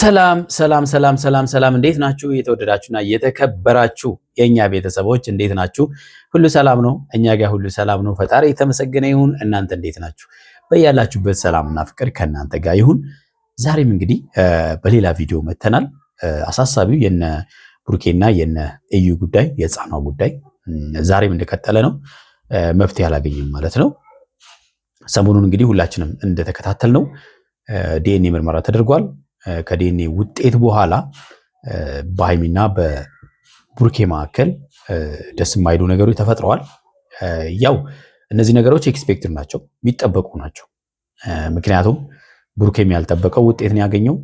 ሰላም ሰላም ሰላም ሰላም ሰላም እንዴት ናችሁ? የተወደዳችሁና የተከበራችሁ የኛ ቤተሰቦች እንዴት ናችሁ? ሁሉ ሰላም ነው? እኛ ጋር ሁሉ ሰላም ነው። ፈጣሪ የተመሰገነ ይሁን። እናንተ እንዴት ናችሁ? በያላችሁበት ሰላምና ፍቅር ከእናንተ ጋር ይሁን። ዛሬም እንግዲህ በሌላ ቪዲዮ መተናል። አሳሳቢው የነ ብሩኬና የነ እዩ ጉዳይ የህፃኗ ጉዳይ ዛሬም እንደቀጠለ ነው። መፍትሄ አላገኘም ማለት ነው። ሰሞኑን እንግዲህ ሁላችንም እንደተከታተል ነው ዲኤንኤ ምርመራ ተደርጓል። ከዲኤንኤ ውጤት በኋላ በሃይሚና በብሩኬ መካከል ደስ የማይሉ ነገሮች ተፈጥረዋል። ያው እነዚህ ነገሮች ኤክስፔክትድ ናቸው፣ የሚጠበቁ ናቸው። ምክንያቱም ብሩኬም ያልጠበቀው ውጤት ነው ያገኘው፣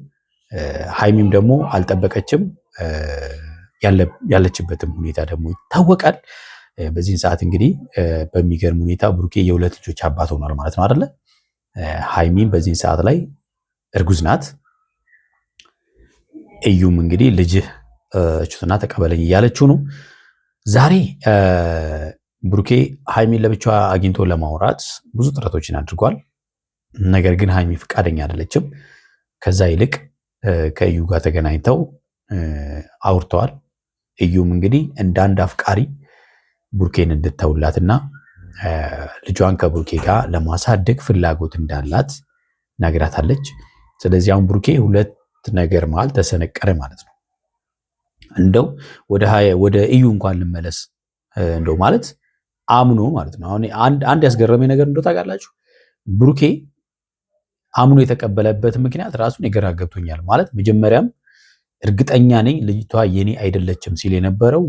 ሃይሚም ደግሞ አልጠበቀችም። ያለችበትም ሁኔታ ደግሞ ይታወቃል። በዚህን ሰዓት እንግዲህ በሚገርም ሁኔታ ብሩኬ የሁለት ልጆች አባት ሆኗል ማለት ነው አይደለ? ሃይሚም በዚህን ሰዓት ላይ እርጉዝ ናት። እዩም እንግዲህ ልጅህ እችቱና ተቀበለኝ እያለችው ነው። ዛሬ ብሩኬ ሃይሚን ለብቻዋ አግኝቶ ለማውራት ብዙ ጥረቶችን አድርጓል። ነገር ግን ሃይሚ ፈቃደኛ አይደለችም። ከዛ ይልቅ ከእዩ ጋር ተገናኝተው አውርተዋል። እዩም እንግዲህ እንደ አንድ አፍቃሪ ብሩኬን እንድተውላትና ልጇን ከብሩኬ ጋር ለማሳደግ ፍላጎት እንዳላት ነግራታለች። ስለዚህ አሁን ብሩኬ ሁለት ነገር መሃል ተሰነቀረ ማለት ነው። እንደው ወደ እዩ እንኳን ልመለስ እንደው ማለት አምኖ ማለት ነው። አሁን አንድ ያስገረመኝ ነገር እንደው ታውቃላችሁ፣ ብሩኬ አምኖ የተቀበለበት ምክንያት ራሱን የገራ ገብቶኛል ማለት መጀመሪያም እርግጠኛ ነኝ ልጅቷ የኔ አይደለችም ሲል የነበረው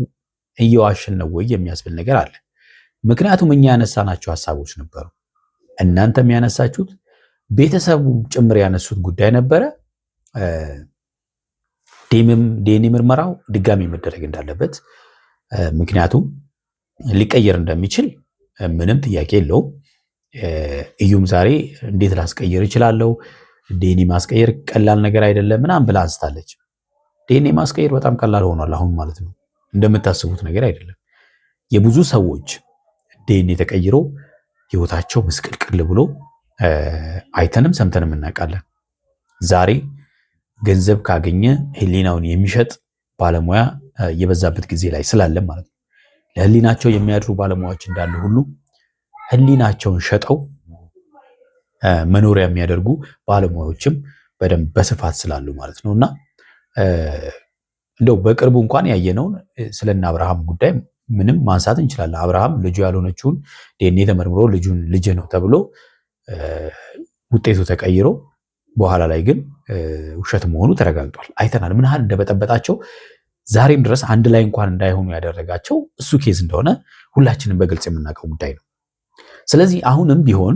እየዋሸን ነው ወይ የሚያስብል ነገር አለ። ምክንያቱም እኛ ያነሳናቸው ሀሳቦች ነበሩ፣ እናንተም ያነሳችሁት፣ ቤተሰቡ ጭምር ያነሱት ጉዳይ ነበረ። ዲኤንኤ ምርመራው ድጋሚ መደረግ እንዳለበት፣ ምክንያቱም ሊቀየር እንደሚችል ምንም ጥያቄ የለውም። እዩም ዛሬ እንዴት ላስቀየር እችላለሁ፣ ዲኤንኤ ማስቀየር ቀላል ነገር አይደለም ምናምን ብላ አንስታለች። ዲኤንኤ ማስቀየር በጣም ቀላል ሆኗል አሁን ማለት ነው። እንደምታስቡት ነገር አይደለም። የብዙ ሰዎች ዲኤንኤ ተቀይሮ ህይወታቸው ምስቅልቅል ብሎ አይተንም ሰምተንም እናውቃለን። ዛሬ ገንዘብ ካገኘ ህሊናውን የሚሸጥ ባለሙያ የበዛበት ጊዜ ላይ ስላለም ማለት ነው። ለህሊናቸው የሚያድሩ ባለሙያዎች እንዳሉ ሁሉ ህሊናቸውን ሸጠው መኖሪያ የሚያደርጉ ባለሙያዎችም በደንብ በስፋት ስላሉ ማለት ነውና እንደው በቅርቡ እንኳን ያየነውን ስለና አብርሃም ጉዳይ ምንም ማንሳት እንችላለን። አብርሃም ልጁ ያልሆነችውን ዲኤንኤ ተመርምሮ ልጁን ልጅ ነው ተብሎ ውጤቱ ተቀይሮ በኋላ ላይ ግን ውሸት መሆኑ ተረጋግጧል። አይተናል ምን ያህል እንደበጠበጣቸው። ዛሬም ድረስ አንድ ላይ እንኳን እንዳይሆኑ ያደረጋቸው እሱ ኬዝ እንደሆነ ሁላችንም በግልጽ የምናውቀው ጉዳይ ነው። ስለዚህ አሁንም ቢሆን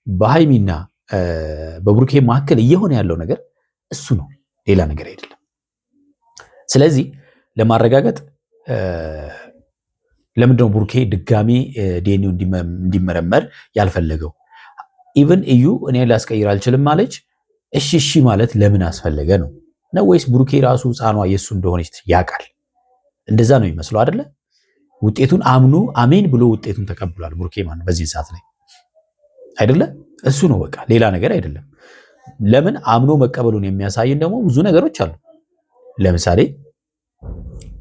በሃይሚና በብሩኬ መካከል እየሆነ ያለው ነገር እሱ ነው፣ ሌላ ነገር አይደለም። ስለዚህ ለማረጋገጥ ለምንድነው ብሩኬ ድጋሚ ዲኤንኤው እንዲመረመር ያልፈለገው? ኢቭን እዩ እኔ ላስቀይር አልችልም ማለች። እሺ ማለት ለምን አስፈለገ ነው? ወይስ ብሩኬ ራሱ ህፃኗ የሱ እንደሆነች ያውቃል? እንደዛ ነው የሚመስለው አይደለ? ውጤቱን አምኖ አሜን ብሎ ውጤቱን ተቀብሏል ብሩኬ ማለት በዚህ ሰዓት ላይ አይደለ? እሱ ነው በቃ፣ ሌላ ነገር አይደለም። ለምን አምኖ መቀበሉን የሚያሳየን ደግሞ ብዙ ነገሮች አሉ። ለምሳሌ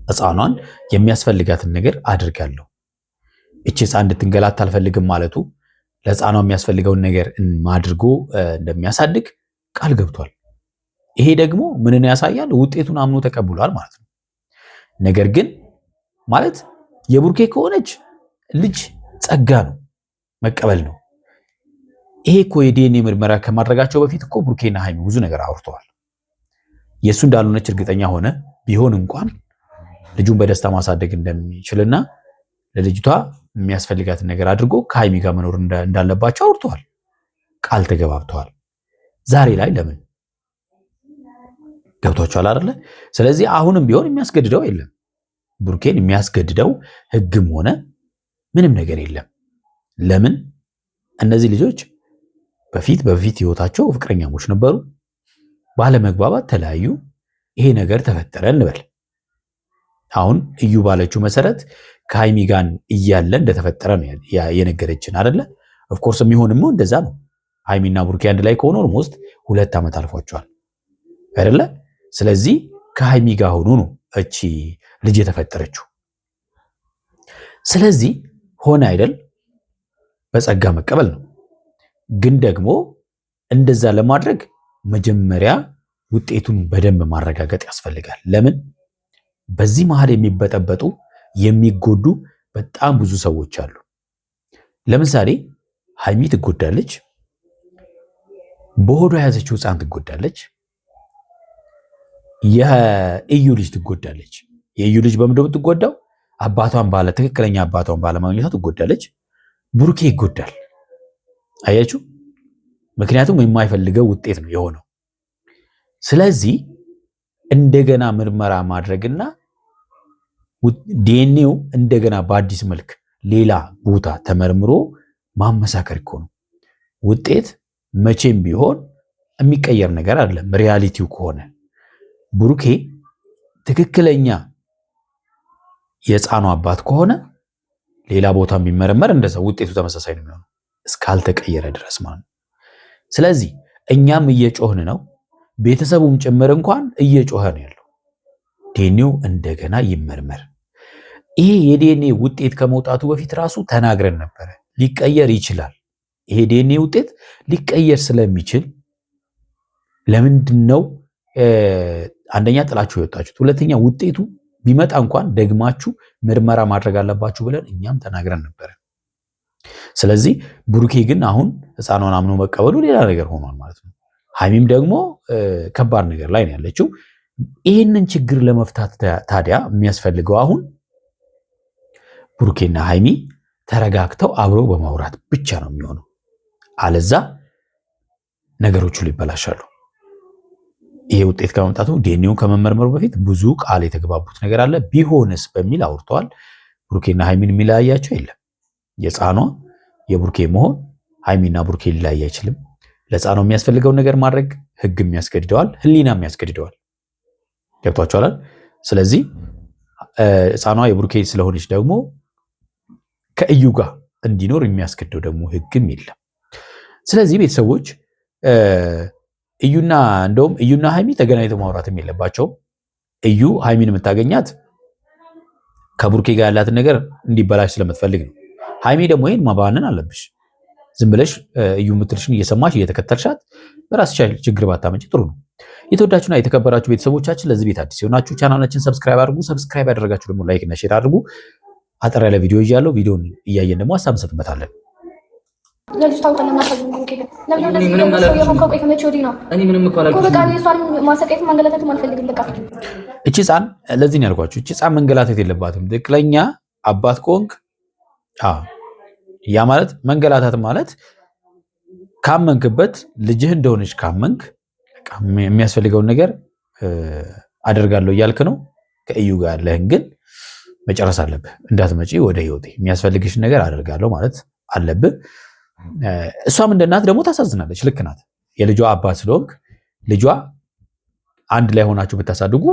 ህፃኗን የሚያስፈልጋትን ነገር አድርጋለሁ፣ እቺ ህፃን እንድትንገላታ አልፈልግም ማለቱ ለህፃኗ የሚያስፈልገውን ነገር አድርጎ እንደሚያሳድግ ቃል ገብቷል። ይሄ ደግሞ ምንን ያሳያል? ውጤቱን አምኖ ተቀብሏል ማለት ነው። ነገር ግን ማለት የብሩኬ ከሆነች ልጅ ጸጋ ነው፣ መቀበል ነው። ይሄ እኮ የዲኤንኤ ምርመራ ከማድረጋቸው በፊት እኮ ብሩኬና ሃይሚ ብዙ ነገር አውርተዋል። የእሱ እንዳልሆነች እርግጠኛ ሆነ ቢሆን እንኳን ልጁን በደስታ ማሳደግ እንደሚችልና ለልጅቷ የሚያስፈልጋትን ነገር አድርጎ ከሃይሚ ጋር መኖር እንዳለባቸው አውርተዋል፣ ቃል ተገባብተዋል። ዛሬ ላይ ለምን ገብቷቸዋል አይደለ? ስለዚህ አሁንም ቢሆን የሚያስገድደው የለም፣ ብሩኬን የሚያስገድደው ህግም ሆነ ምንም ነገር የለም። ለምን እነዚህ ልጆች በፊት ህይወታቸው ፍቅረኛሞች ነበሩ፣ ባለመግባባት ተለያዩ፣ ይሄ ነገር ተፈጠረ እንበል። አሁን እዩ ባለችው መሰረት ከሃይሚ ጋር እያለ እንደተፈጠረ ነው የነገረችን አይደለ? ኦፍኮርስ የሚሆንም እንደዛ ነው። ሃይሚና ብሩኬ አንድ ላይ ከሆኑ ኦልሞስት 2 ዓመት አልፏቸዋል አይደለ? ስለዚህ ከሃይሚ ጋር ሆኖ ነው እቺ ልጅ የተፈጠረችው። ስለዚህ ሆነ አይደል በጸጋ መቀበል ነው። ግን ደግሞ እንደዛ ለማድረግ መጀመሪያ ውጤቱን በደንብ ማረጋገጥ ያስፈልጋል። ለምን በዚህ መሃል የሚበጠበጡ የሚጎዱ በጣም ብዙ ሰዎች አሉ። ለምሳሌ ሃይሚ ትጎዳለች፣ በሆዷ የያዘችው ህፃን ትጎዳለች፣ የእዩ ልጅ ትጎዳለች። የእዩ ልጅ በምንድን ነው የምትጎዳው? አባቷን ትክክለኛ አባቷን ባለማግኘቷ ትጎዳለች። ብሩኬ ይጎዳል። አያችሁ? ምክንያቱም የማይፈልገው ውጤት ነው የሆነው። ስለዚህ እንደገና ምርመራ ማድረግና ዲኤንኤው እንደገና በአዲስ መልክ ሌላ ቦታ ተመርምሮ ማመሳከር እኮ ነው። ውጤት መቼም ቢሆን የሚቀየር ነገር አይደለም። ሪያሊቲው ከሆነ ብሩኬ ትክክለኛ የህፃኑ አባት ከሆነ ሌላ ቦታ የሚመረመር እንደዛ ውጤቱ ተመሳሳይ ነው የሚሆነው እስካልተቀየረ ድረስ ማለት ነው። ስለዚህ እኛም እየጮህን ነው፣ ቤተሰቡም ጭምር እንኳን እየጮኸ ነው ያለው። ዲኤንኤው እንደገና ይመርመር። ይሄ የዲኤንኤ ውጤት ከመውጣቱ በፊት ራሱ ተናግረን ነበረ፣ ሊቀየር ይችላል። ይሄ ዲኤንኤ ውጤት ሊቀየር ስለሚችል ለምንድን ነው አንደኛ ጥላችሁ የወጣችሁት? ሁለተኛ ውጤቱ ቢመጣ እንኳን ደግማችሁ ምርመራ ማድረግ አለባችሁ ብለን እኛም ተናግረን ነበረ። ስለዚህ ብሩኬ ግን አሁን ህፃኗን አምኖ መቀበሉ ሌላ ነገር ሆኗል ማለት ነው። ሃይሚም ደግሞ ከባድ ነገር ላይ ነው ያለችው። ይህንን ችግር ለመፍታት ታዲያ የሚያስፈልገው አሁን ብሩኬና ሃይሚ ተረጋግተው አብረው በማውራት ብቻ ነው የሚሆነው። አለዛ ነገሮቹ ሊበላሻሉ። ይሄ ውጤት ከመምጣቱ ዲኤንኤውን ከመመርመሩ በፊት ብዙ ቃል የተገባቡት ነገር አለ። ቢሆንስ በሚል አውርተዋል። ብሩኬና ሃይሚን የሚለያያቸው የለም። የህፃኗ የብሩኬ መሆን ሃይሚና ብሩኬ ሊለያይ አይችልም። ለህፃኗ የሚያስፈልገውን ነገር ማድረግ ህግም ያስገድደዋል፣ ህሊናም ያስገድደዋል። ገብቷችኋል? ስለዚህ ህፃኗ የብሩኬ ስለሆነች ደግሞ ከእዩ ጋር እንዲኖር የሚያስገድደው ደግሞ ህግም የለም። ስለዚህ ቤተሰቦች እንደውም እዩና ሃይሚ ተገናኝተው ማውራትም የለባቸውም። እዩ ሃይሚን የምታገኛት ከብሩኬ ጋር ያላትን ነገር እንዲበላሽ ስለምትፈልግ ነው። ሃይሚ ደግሞ ይሄን ማባነን አለብሽ። ዝም ብለሽ እዩ የምትልሽን እየሰማሽ እየተከተልሻት በራስሽ ችግር ባታመጪ ጥሩ ነው። የተወዳችሁና የተከበራችሁ ቤተሰቦቻችን ለዚህ ቤት አዲስ የሆናችሁ ቻናላችን ሰብስክራይብ አድርጉ። ሰብስክራይብ ያደረጋችሁ ደግሞ ላይክ እና ሼር አድርጉ። አጠር ያለ ቪዲዮ ይያለው። ቪዲዮን እያየን ደግሞ ሀሳብ እንሰጥበታለን። እቺ ህፃን ለዚህ ነው ያልኳችሁ። እቺ ህፃን መንገላታት የለባትም። ትክክለኛ አባት ከሆንክ ያ ማለት መንገላታት ማለት ካመንክበት ልጅህ እንደሆነች ካመንክ የሚያስፈልገውን ነገር አደርጋለሁ እያልክ ነው። ከእዩ ጋር ያለህን ግን መጨረስ አለብህ። እንዳትመጪ ወደ ህይወቴ የሚያስፈልግሽ ነገር አደርጋለሁ ማለት አለብህ። እሷም እንደ እናት ደግሞ ታሳዝናለች። ልክ ናት። የልጇ አባት ስለሆንክ ልጇ አንድ ላይ ሆናችሁ ብታሳድጉ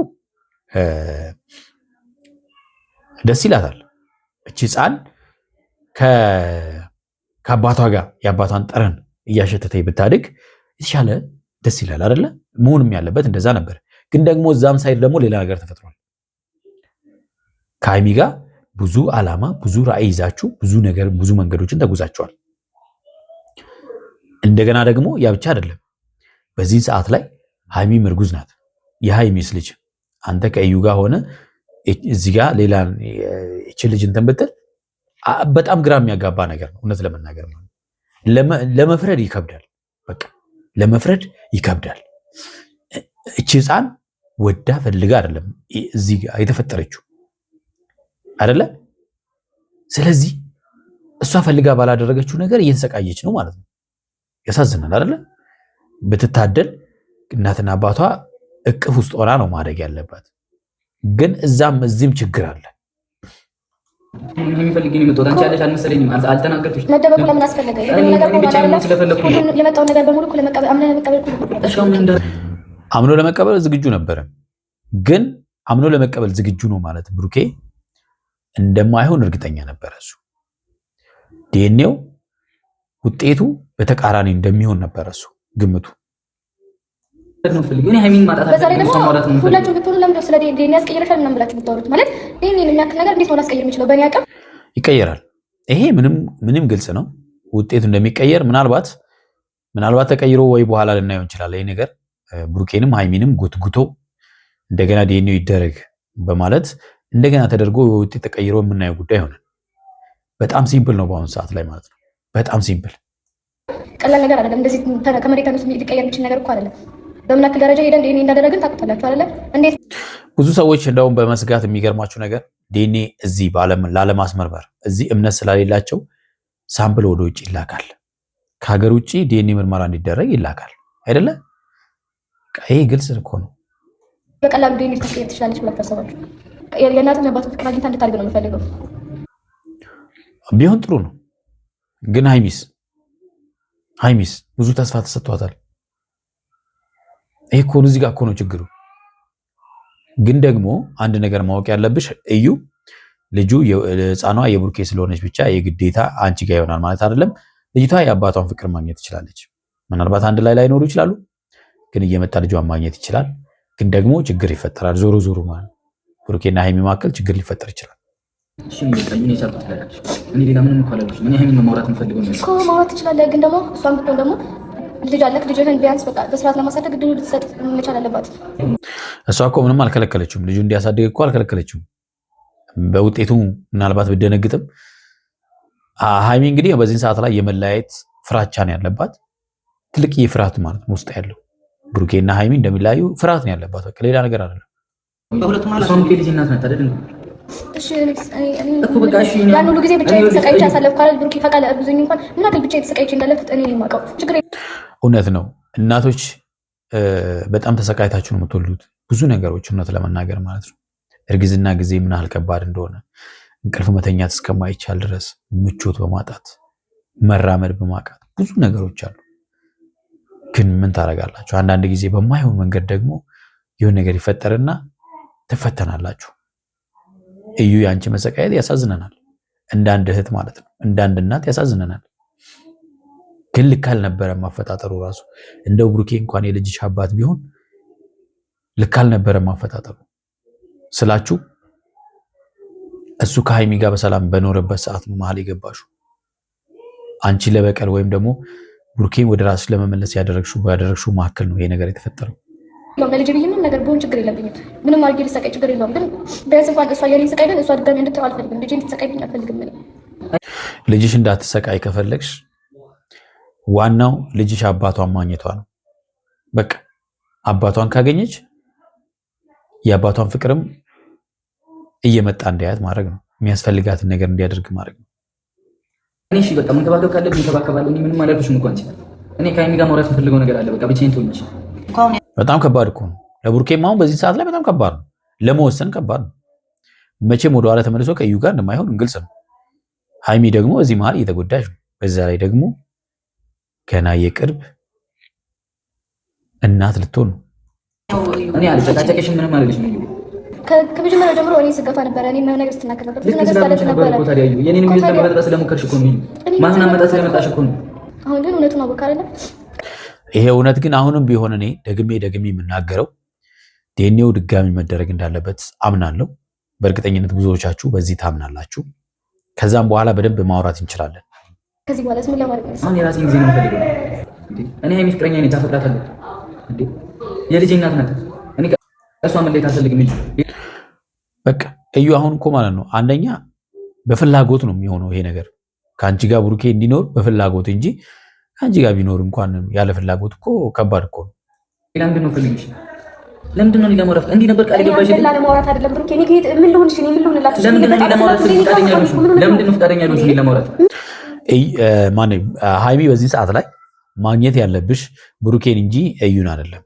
ደስ ይላታል። እቺ ህፃን ከአባቷ ጋር የአባቷን ጠረን እያሸተተ ብታድግ የተሻለ ደስ ይላል አይደለ? መሆንም ያለበት እንደዛ ነበር። ግን ደግሞ እዛም ሳይድ ደግሞ ሌላ ነገር ተፈጥሯል። ከሃይሚ ጋር ብዙ ዓላማ ብዙ ራዕይ ይዛችሁ ብዙ መንገዶችን ተጉዛችኋል። እንደገና ደግሞ ያ ብቻ አይደለም። በዚህ ሰዓት ላይ ሃይሚ እርጉዝ ናት። የሃይሚስ ልጅ አንተ ከእዩ ጋር ሆነ እዚህ ጋር ሌላ እቺ ልጅ እንትን ብትል በጣም ግራ የሚያጋባ ነገር ነው። እውነት ለመናገር ነው ለመፍረድ ይከብዳል። በቃ ለመፍረድ ይከብዳል። እቺ ህፃን ወዳ ፈልጋ አይደለም እዚህ ጋር የተፈጠረችው አይደለ? ስለዚህ እሷ ፈልጋ ባላደረገችው ነገር እየተሰቃየች ነው ማለት ነው። ያሳዝናል አይደለ? ብትታደል እናትና አባቷ እቅፍ ውስጥ ሆና ነው ማድረግ ያለባት። ግን እዛም እዚህም ችግር አለ። የሚፈልግኝ የመጣው አንቺ ያለሽ አልመሰለኝም። አልተናገርኩሽ። መደበቁ ለምን አስፈለገ? የመጣው ነገር በሙሉ አምኖ ለመቀበል ዝግጁ ነበረ። ግን አምኖ ለመቀበል ዝግጁ ነው ማለት ብሩኬ እንደማይሆን እርግጠኛ ነበረ። እሱ ዲኤንኤው ውጤቱ በተቃራኒ እንደሚሆን ነበረ እሱ ግምቱ። ነው ፈልግ እኔ ሃይሚን ማጣት አለብኝ። ሁላችሁም ብትሆኑ ለምን ስለ ዲኤንኤ ያስቀይረሻል ምናምን ብላችሁ ብታወሩት ማለት ዲኤንኤ የሚያክል ነገር እንዴት ነው ላስቀይር የሚችለው? በእኔ አቅም ይቀየራል። ይሄ ምንም ግልጽ ነው ውጤቱ እንደሚቀየር። ምናልባት ተቀይሮ ወይ በኋላ ልናየው እንችላለን። ይሄ ነገር ብሩኬንም ሃይሚንም ጉትጉቶ እንደገና ዲኤንኤ ይደረግ በማለት እንደገና ተደርጎ ውጤት ተቀይሮ የምናየው ጉዳይ ሆነ። በጣም ሲምፕል ነው በአሁኑ ሰዓት ላይ ማለት ነው። በጣም ሲምፕል ቀላል ነገር አይደለም። እንደዚህ ከመሬት ተነስቶ ሊቀየር የሚችል ነገር እኮ አይደለም። በምን ያክል ደረጃ ሄደን ዲኤንኤ እንዳደረግን ታውቁታላችሁ አይደለ? እንዴት ብዙ ሰዎች እንደውም በመስጋት የሚገርማችሁ ነገር ዲኤንኤ እዚህ ላለማስመርመር እዚህ እምነት ስላሌላቸው ሳምፕል ወደ ውጭ ይላካል። ከሀገር ውጭ ዲኤንኤ ምርመራ እንዲደረግ ይላካል አይደለ? ይሄ ግልጽ እኮ ነው። በቀላሉ ዲኤንኤ ታስቀይር ትችላለች ብላችሁ ታስባችሁ? የእናትም የአባትም ፍቅር አግኝታ እንድታድግ ነው የምፈልገው። ቢሆን ጥሩ ነው። ግን ሃይሚስ ብዙ ተስፋ ተሰጥቷታል። ይሄ እኮ ነው እዚህ ጋር እኮ ነው ችግሩ። ግን ደግሞ አንድ ነገር ማወቅ ያለብሽ እዩ ልጁ ህፃኗ የብሩኬ ስለሆነች ብቻ የግዴታ አንቺ ጋር ይሆናል ማለት አይደለም። ልጅቷ የአባቷን ፍቅር ማግኘት ትችላለች። ምናልባት አንድ ላይ ላይኖሩ ይችላሉ፣ ግን እየመጣ ልጇን ማግኘት ይችላል። ግን ደግሞ ችግር ይፈጠራል። ዞሮ ማለት ብሩኬና ሃይሚ መካከል ችግር ሊፈጠር ይችላል። እሺ ምን ይሰራል ታላላችሁ? እኔ ሌላ ምንም እኮ አላልኩሽ። ምን ሃይሚን ማውራት የምፈልገው ነው እኮ ማውራት ትችላለህ። ግን ደግሞ እሷም ብትሆን ደግሞ ልጅ አለክ። ልጅህን ቢያንስ በቃ በስርዓት ለማሳደግ እድሉ ልትሰጥ መቻል አለባት። እሷ እኮ ምንም አልከለከለችውም። ልጁ እንዲያሳድግ እኮ አልከለከለችውም። በውጤቱ ምናልባት ብደነግጥም ሃይሚ እንግዲህ በዚህን ሰዓት ላይ የመለያየት ፍራቻ ነው ያለባት። ትልቅ ፍርሃት ማለት ነው ውስጥ ያለው ብሩኬና ሃይሚ እንደሚለያዩ ፍርሃት ነው ያለባት። በቃ ሌላ ነገር አይደለም። በሁለቱም ማለት ነው ልጅ እናት ናት አይደል? እሺ እኮ በቃ እሺ ያን ሁሉ ጊዜ ብቻዬን ተሰቃይቼ አሳለፍኩ አይደል? ብሩኬ ፈቃለ ብዙኝ እንኳን ምን አክል ብቻዬን ተሰቃይቼ እንዳለፍኩት እኔ ነኝ የማውቀው። ችግር እውነት ነው። እናቶች በጣም ተሰቃይታችሁ ነው የምትወልዱት ብዙ ነገሮች፣ እውነት ለመናገር ማለት ነው። እርግዝና ጊዜ ምን ያህል ከባድ እንደሆነ እንቅልፍ መተኛት እስከማይቻል ድረስ ምቾት በማጣት መራመድ በማቃት ብዙ ነገሮች አሉ። ግን ምን ታደርጋላችሁ? አንዳንድ ጊዜ በማይሆን መንገድ ደግሞ የሆነ ነገር ይፈጠርና ትፈተናላችሁ። እዩ ያንቺ መሰቃየት ያሳዝነናል፣ እንዳንድ እህት ማለት ነው፣ እንዳንድ እናት ያሳዝነናል። ግን ልክ አልነበረም አፈጣጠሩ ራሱ። እንደው ብሩኬ እንኳን የልጅሽ አባት ቢሆን ልክ አልነበረም አፈጣጠሩ ስላችሁ። እሱ ከሃይሚ ጋር በሰላም በኖረበት ሰዓት ነው መሀል የገባሽው አንቺ ለበቀል ወይም ደግሞ ብሩኬን ወደ ራስሽ ለመመለስ ያደረግሽው መካከል ነው ይሄ ነገር የተፈጠረው። ለልጅ ብዬ ምንም ነገር ቢሆን ችግር የለብኝም። ምንም አድርጌ ልሰቃይ ችግር የለውም። ግን ቢያንስ እንኳን እሷ የኔን ስቃይ ግን እሷ ድጋሚ እንድትተው አልፈልግም። ልጄን እንድትሰቃይብኝ አልፈልግም። ልጅሽ እንዳትሰቃይ ከፈለግሽ ዋናው ልጅሽ አባቷን ማግኘቷ ነው። በቃ አባቷን ካገኘች የአባቷን ፍቅርም እየመጣ እንዲያያት ማድረግ ነው። የሚያስፈልጋትን ነገር እንዲያደርግ ማድረግ ነው። እሺ በቃ መንከባከብ ካለብኝ እንከባከባለሁ። እኔ ምንም አላልኩሽም እኮ አንቺ። እኔ ከሃይሚ ጋር ማውራት የምፈልገው ነገር አለ። በቃ ብቻዬን ትሆኚሽ። በጣም ከባድ እኮ ነው ለብሩኬም አሁን በዚህ ሰዓት ላይ በጣም ከባድ ነው። ለመወሰን ከባድ ነው። መቼም ወደኋላ ተመልሶ ከእዩ ጋር እንደማይሆን ግልጽ ነው። ሃይሚ ደግሞ እዚህ መሀል እየተጎዳች ነው። በዛ ላይ ደግሞ ገና የቅርብ እናት ልትሆን ነው። እኔ አልጨቃጨቅሽም፣ ምንም አልልሽም። ከመጀመሪያ ጀምሮ እኔ ስገፋ ነበረ። እኔ ምን ነገር ስትናገር ነበር፣ ብዙ ነገር ስታለች ነበር እኮ ታዲያ። የኔን ሚስት ለመበጥበጥ ስለሞከርሽ እኮ ነው። ማን አመጣ ስለመጣሽ እኮ ነው። አሁን ግን እውነቱን አወቅ አይደል? ይሄ እውነት ግን አሁንም ቢሆን እኔ ደግሜ የምናገረው ዲኤንኤው ድጋሚ መደረግ እንዳለበት አምናለሁ። በእርግጠኝነት ብዙዎቻችሁ በዚህ ታምናላችሁ። ከዛም በኋላ በደንብ ማውራት እንችላለን። ከዚህ በኋላ ምን ለማድረግ ነው? አሁን የራሴን ጊዜ ነው የምፈልገው። እኔ ሃይሚ ፍቅረኛ ነኝ፣ ታፈቅራታለሁ እንዴ? የልጄ እናት ናት። እኔ እሷ መለየት አልፈልግም እንጂ በቃ እዩ አሁን እኮ ማለት ነው አንደኛ በፍላጎት ነው የሚሆነው ይሄ ነገር ከአንቺ ጋር ብሩኬ እንዲኖር በፍላጎት እንጂ ከአንቺ ጋር ቢኖር እንኳን ያለ ፍላጎት እኮ ከባድ እኮ ነው። ለምንድን ነው ፈልግሽ? ለምንድን ነው ለማውራት እንዲህ ነበር ቃል ገባሽ? ለማውራት አይደለም ብሩኬ። እኔ ምን ልሆንሽ? እኔ ምን ልሆንላችሁ? ለምንድን ነው ለማውራት ፈቃደኛ ነሽ? ለምንድን ነው ፈቃደኛ ነሽ ለማውራት? ሃይሚ በዚህ ሰዓት ላይ ማግኘት ያለብሽ ብሩኬን እንጂ እዩን አይደለም።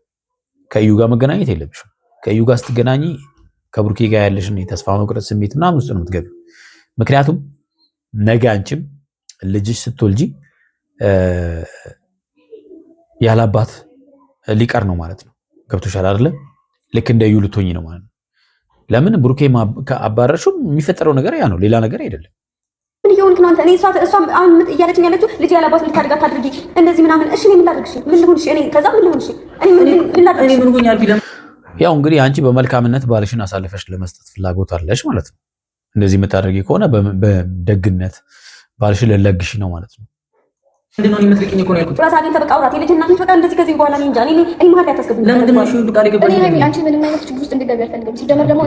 ከእዩ ጋር መገናኘት የለብሽም። ከእዩ ጋር ስትገናኝ ከብሩኬ ጋር ያለሽን የተስፋ መቁረጥ ስሜት ምናምን ውስጥ ነው የምትገቢው። ምክንያቱም ነገ አንቺም ልጅሽ ስትወልጂ ያላባት ሊቀር ነው ማለት ነው። ገብቶሻል አይደለም? ልክ እንደ እዩ ልትሆኚ ነው ማለት ነው። ለምን ብሩኬ አባረርሽው የሚፈጠረው ነገር ያ ነው፣ ሌላ ነገር አይደለም። ምን እየሆንክ ነው አንተ? እኔ እሷ አሁን እያለችኝ ያለችው ልጅ ያላባት ልታድጋ ታድርጊ እንደዚህ ምናምን። እሺ እኔ ምን ላድርግሽ? ምን ልሁንሽ? እኔ ከዛ ምን ልሁንሽ? እኔ ምን ላድርግሽ? ምን ሆኛል ቢለም ያው እንግዲህ አንቺ በመልካምነት ባልሽን አሳልፈሽ ለመስጠት ፍላጎት አለሽ ማለት ነው። እንደዚህ የምታደርጊ ከሆነ በደግነት ባልሽን ልለግሽ ነው ማለት ነው። ምንድን ነው የምትልኪኝ እኮ ነው ያልኩት። ራስ አግኝተህ በቃ አውራት። የልጅ እናት በቃ እንደዚህ ከዚህ በኋላ እኔ እንጃ እኔ መሀል ያታስገቡኝ። ለምንድን ነው እሺ ሁሉ ቃል የገባሽ? እኔ አንቺ ምንም አይነት ችግር ውስጥ እንድትገቢ አልፈልግም። ሲጀመር ደግሞ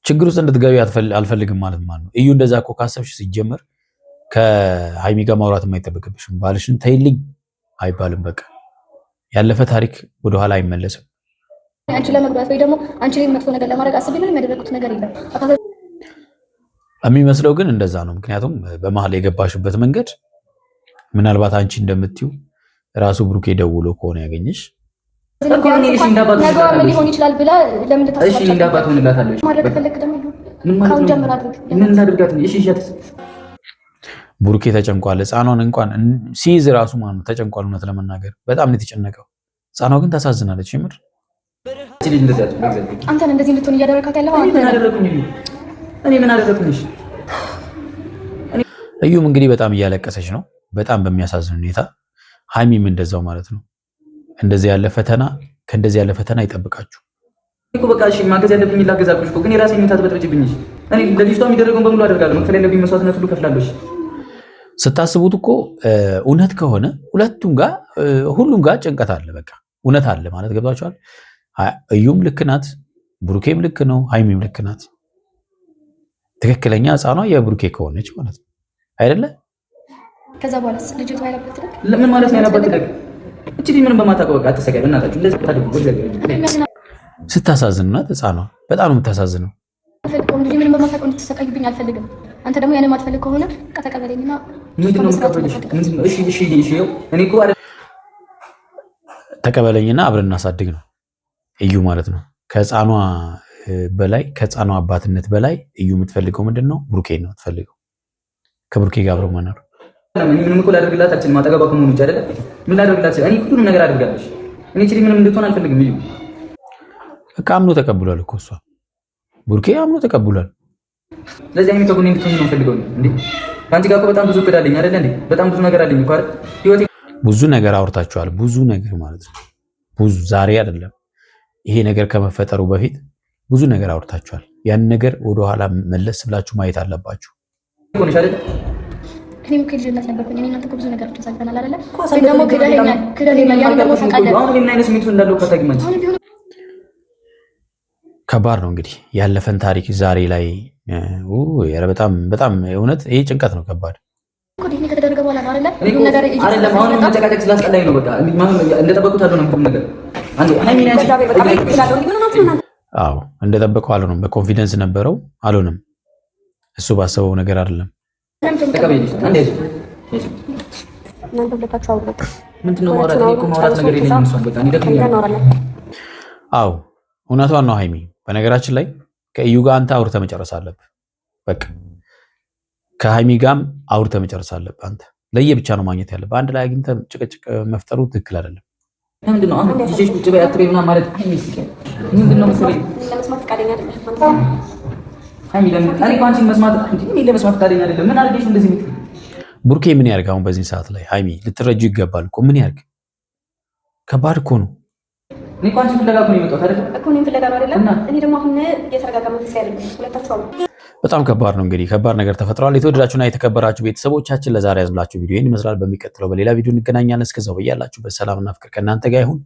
ችግር ውስጥ እንድትገቢ አልፈልግም ማለት ነው። እዩ እንደዛ እኮ ካሰብሽ ሲጀመር ከሃይሚ ጋር ማውራት የማይጠበቅብሽም። ባልሽን ተይልኝ አይባልም። በቃ ያለፈ ታሪክ ወደኋላ አይመለስም። አንቺ ለመግባት ወይ ደግሞ አንቺ ላይ መጥፎ ነገር ለማድረግ አስቤ ምንም ያደረኩት ነገር የለም። የሚመስለው ግን እንደዛ ነው። ምክንያቱም በመሀል የገባሽበት መንገድ ምናልባት አንቺ እንደምትዩ ራሱ ብሩኬ ደውሎ ከሆነ ያገኘሽ ነገ ሊሆን ይችላል ብላ ለምን ተታስባለች? እሺ እንዳባት ሆነላታለሽ ማድረግ ፈለክ ደግሞ ምን ማለት ነው? ጀምር አድርግ። ምን ላድርጋት? እሺ እሺ ብሩኬ ተጨንቋል። ህፃኗን እንኳን ሲይዝ ራሱ ማለት ተጨንቋል። እውነት ለመናገር በጣም ነው የተጨነቀው። ህፃኗ ግን ታሳዝናለች። ይምር አንተን እንደዚህ እንድትሆን እያደረካት ያለው እኔ ምን አደረኩኝ? እዩም እንግዲህ በጣም እያለቀሰች ነው፣ በጣም በሚያሳዝን ሁኔታ። ሃይሚም እንደዛው ማለት ነው። እንደዚህ ያለ ፈተና ከእንደዚህ ያለ ፈተና ይጠብቃችሁ እኮ። በቃ እሺ ማገዝ ያለብኝ ላገዛኩሽ እኮ፣ ግን የራሴን ሁኔታ ትበጥብጭብኝ። እኔ ለልጅቷ የሚደረገውን በሙሉ አደርጋለሁ። መክፈል ያለብኝ መስዋዕትነት ሁሉ ከፍላለሁ። ስታስቡት እኮ እውነት ከሆነ ሁሉም ጋር ጭንቀት አለ። በቃ እውነት አለ ማለት ገብቷችኋል? እዩም ልክ ናት፣ ብሩኬም ልክ ነው፣ ሃይሚም ልክ ናት። ትክክለኛ ህፃኗ የብሩኬ ከሆነች ማለት ነው አይደለ? ከዛ በኋላ ልጅቷ ያለበት ልክ ለምን ማለት ነው? ያለበት ልክ እቺ ምንም በማታውቀው በቃ አትሰቃይ። በእናታችሁ እንደዚህ ታድርጉ። ስታሳዝን ናት ህፃኗ፣ በጣም ነው የምታሳዝነው። ምንም በማታውቀው እንድትሰቃይብኝ አልፈልግም። አንተ ደግሞ ያንን ማትፈልግ ከሆነ ከተቀበለኝና ምንድን ነው የምትቀበልሽ? እሺ እኔ እኮ ተቀበለኝና አብረን እናሳድግ ነው እዩ ማለት ነው። ከህፃኗ በላይ ከህፃኗ አባትነት በላይ እዩ የምትፈልገው ምንድን ነው? ብሩኬን ነው የምትፈልገው። ከብሩኬ ጋር አብረው መኖር። ምንም እኮ ላደርግላት አልችልም። ማጠገባ ከመሆኑ ውጭ አይደለ? ምን ላደርግላት? እኔ ሁሉንም ነገር አድርጋለች። እኔ እቺ ምንም እንድትሆን አልፈልግም። እዩ በቃ አምኖ ተቀብሏል እኮ እሷ፣ ብሩኬ አምኖ ተቀብሏል። ስለዚህ አይኔ ከጎኔ እንድትሆኝ ነው የምፈልገው እንዴ። ከአንቺ ጋር እኮ በጣም ብዙ እቅድ አለኝ አይደለ እንዴ? በጣም ብዙ ነገር አለኝ እኮ አይደል? ህይወቴ ብዙ ነገር አውርታችኋል። ብዙ ነገር ማለት ነው። ብዙ ዛሬ አይደለም ይሄ ነገር ከመፈጠሩ በፊት ብዙ ነገር አውርታችኋል። ያን ነገር ወደኋላ መለስ ብላችሁ ማየት አለባችሁ። እኔም ከልጅነት ነበርኩኝ። እኔ እናንተ ብዙ ነገሮችን ሳልፈናል አይደለ? ደግሞ ክደኸኛል። ያን ደግሞ ታውቃለህ። አሁን ምን አይነት ስሜት እንዳለው ከታግማች ከባድ ነው እንግዲህ ያለፈን ታሪክ ዛሬ ላይ በጣም በጣም እውነት ይሄ ጭንቀት ነው። ከባድ ከተደረገ በኋላ ነው አይደለ? አይደለም አሁን መጨቃጨቅ ስላስጠላኝ ነው። በቃ እንደጠበቁት አልሆነም ነገር አዎ እንደጠበቀው አልሆነም። በኮንፊደንስ ነበረው አልሆነም። እሱ ባሰበው ነገር አይደለም። አዎ እውነቷን ነው ሃይሚ። በነገራችን ላይ ከእዩ ጋር አንተ አውርተህ መጨረስ አለብህ። በቃ ከሃይሚ ጋርም አውርተህ መጨረስ አለብህ። አንተ ለየብቻ ነው ማግኘት ያለብህ። አንድ ላይ አግኝተህ ጭቅጭቅ መፍጠሩ ትክክል አይደለም። ምንድን ነው አሁን ልጅሽ ቁጭ በይ አትበይ ምናምን ማለት ምንድን ነው መሰለኝ ለመስማት ፈቃደኛ አይደለም ሃይሚ። ለምን እኔ እኮ አንቺን መስማት ለመስማት ፈቃደኛ አይደለም። ምን አድርጌሽ እንደዚህ የምትል ቡርኬ ምን ያርግ? አሁን በዚህ ሰዓት ላይ ሃይሚ ልትረጁ ይገባል እኮ። ምን ያርግ? ከባድ እኮ ነው። እኔ እኮ አንቺን ፍለጋ እኮ ነው የመጣሁት አይደል? እኮ እኔን ፍለጋ ነው አይደለም? እኔ ደግሞ አሁን እየተረጋጋ መንፈስ ያለኝ ሁለታችሁ አሉ። በጣም ከባድ ነው እንግዲህ ከባድ ነገር ተፈጥሯል። የተወደዳችሁና የተከበራችሁ ቤተሰቦቻችን ለዛሬ ያዝላችሁ ቪዲዮ ይህን ይመስላል። በሚቀጥለው በሌላ ቪዲዮ እንገናኛለን። እስከዛው በያላችሁበት ሰላምና ፍቅር ከእናንተ ጋር ይሁን።